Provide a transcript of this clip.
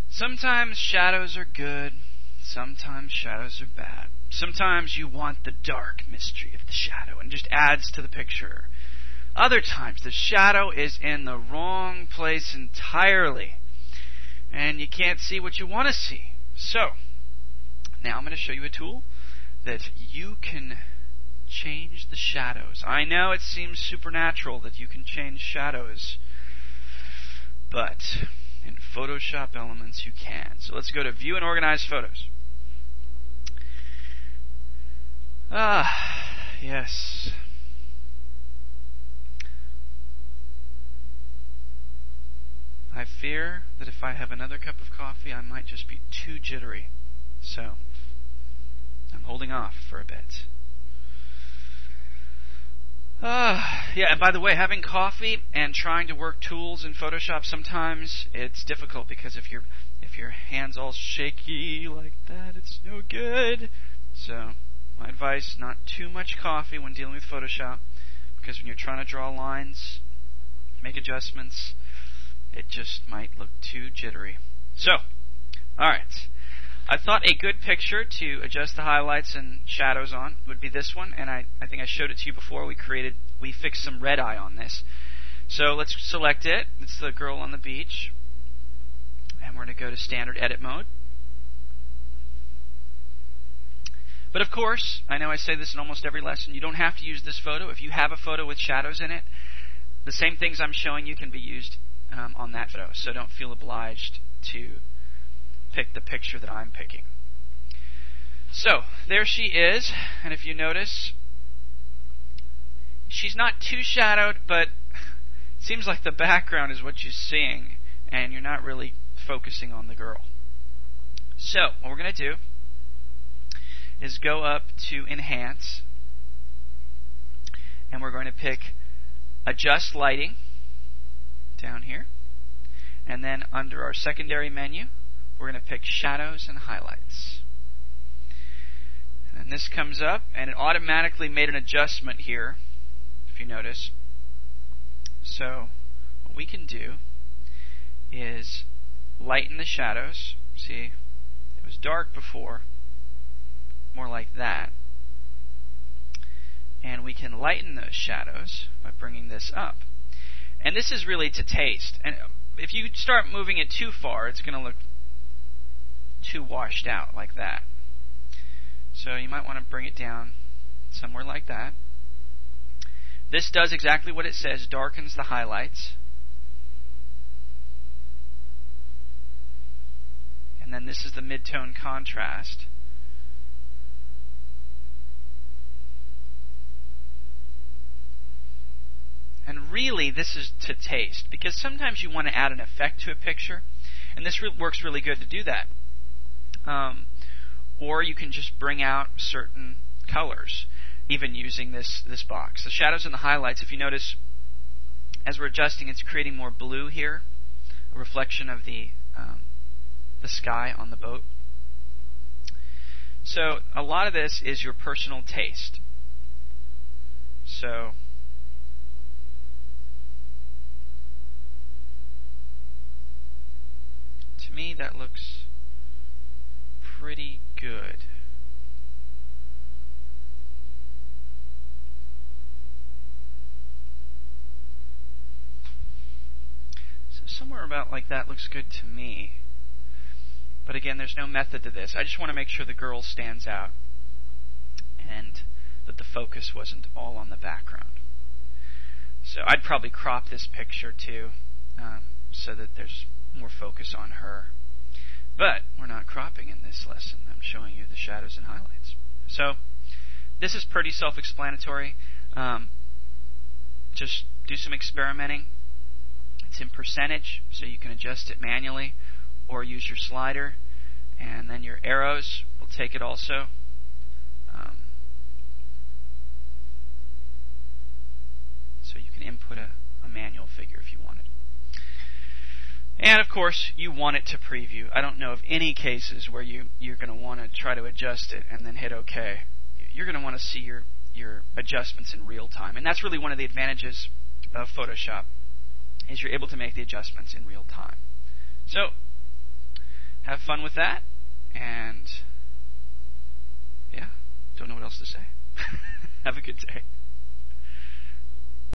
Sometimes shadows are good, sometimes shadows are bad. Sometimes you want the dark mystery of the shadow and it just adds to the picture. Other times the shadow is in the wrong place entirely and you can't see what you want to see. So, now I'm going to show you a tool that you can change the shadows. I know it seems supernatural that you can change shadows, but in Photoshop Elements you can. So let's go to View and Organize Photos. Yes. I fear that if I have another cup of coffee, I might just be too jittery. So, I'm holding off for a bit. Yeah, and by the way, having coffee and trying to work tools in Photoshop, sometimes it's difficult because if your hand's all shaky like that, it's no good. So, my advice, not too much coffee when dealing with Photoshop, because when you're trying to draw lines, make adjustments, it just might look too jittery. So, alright. I thought a good picture to adjust the highlights and shadows on would be this one, and I think I showed it to you before. We fixed some red eye on this. So let's select it. It's the girl on the beach. And we're going to go to standard edit mode. But of course, I know I say this in almost every lesson, you don't have to use this photo. If you have a photo with shadows in it, the same things I'm showing you can be used on that photo. So don't feel obliged to pick the picture that I'm picking. So, there she is, and if you notice, she's not too shadowed, but it seems like the background is what you're seeing, and you're not really focusing on the girl. So, what we're going to do is go up to Enhance, and we're going to pick Adjust Lighting down here, and then under our secondary menu, we're going to pick Shadows and Highlights. And this comes up, and it automatically made an adjustment here, if you notice. So, what we can do is lighten the shadows. See, it was dark before, more like that. And we can lighten those shadows by bringing this up. And this is really to taste. And if you start moving it too far, it's going to look too washed out like that. So you might want to bring it down somewhere like that. This does exactly what it says, darkens the highlights. And then this is the mid-tone contrast. And really, this is to taste, because sometimes you want to add an effect to a picture, and this works really good to do that. Or you can just bring out certain colors, even using this box. The shadows and the highlights, if you notice, as we're adjusting, it's creating more blue here, a reflection of the sky on the boat. So a lot of this is your personal taste. So to me, that looks pretty good. So somewhere about like that looks good to me. But again, there's no method to this. I just want to make sure the girl stands out and that the focus wasn't all on the background. So I'd probably crop this picture too, so that there's more focus on her. But we're not cropping in this lesson. I'm showing you the shadows and highlights. So this is pretty self-explanatory. Just do some experimenting. It's in percentage, so you can adjust it manually or use your slider, and then your arrows will take it also. So you can input a manual figure if you want it. And of course, you want it to preview. I don't know of any cases where you're going to want to try to adjust it and then hit OK. You're going to want to see your adjustments in real time. And that's really one of the advantages of Photoshop, is you're able to make the adjustments in real time. So, fun with that, and yeah, don't know what else to say. Have a good day.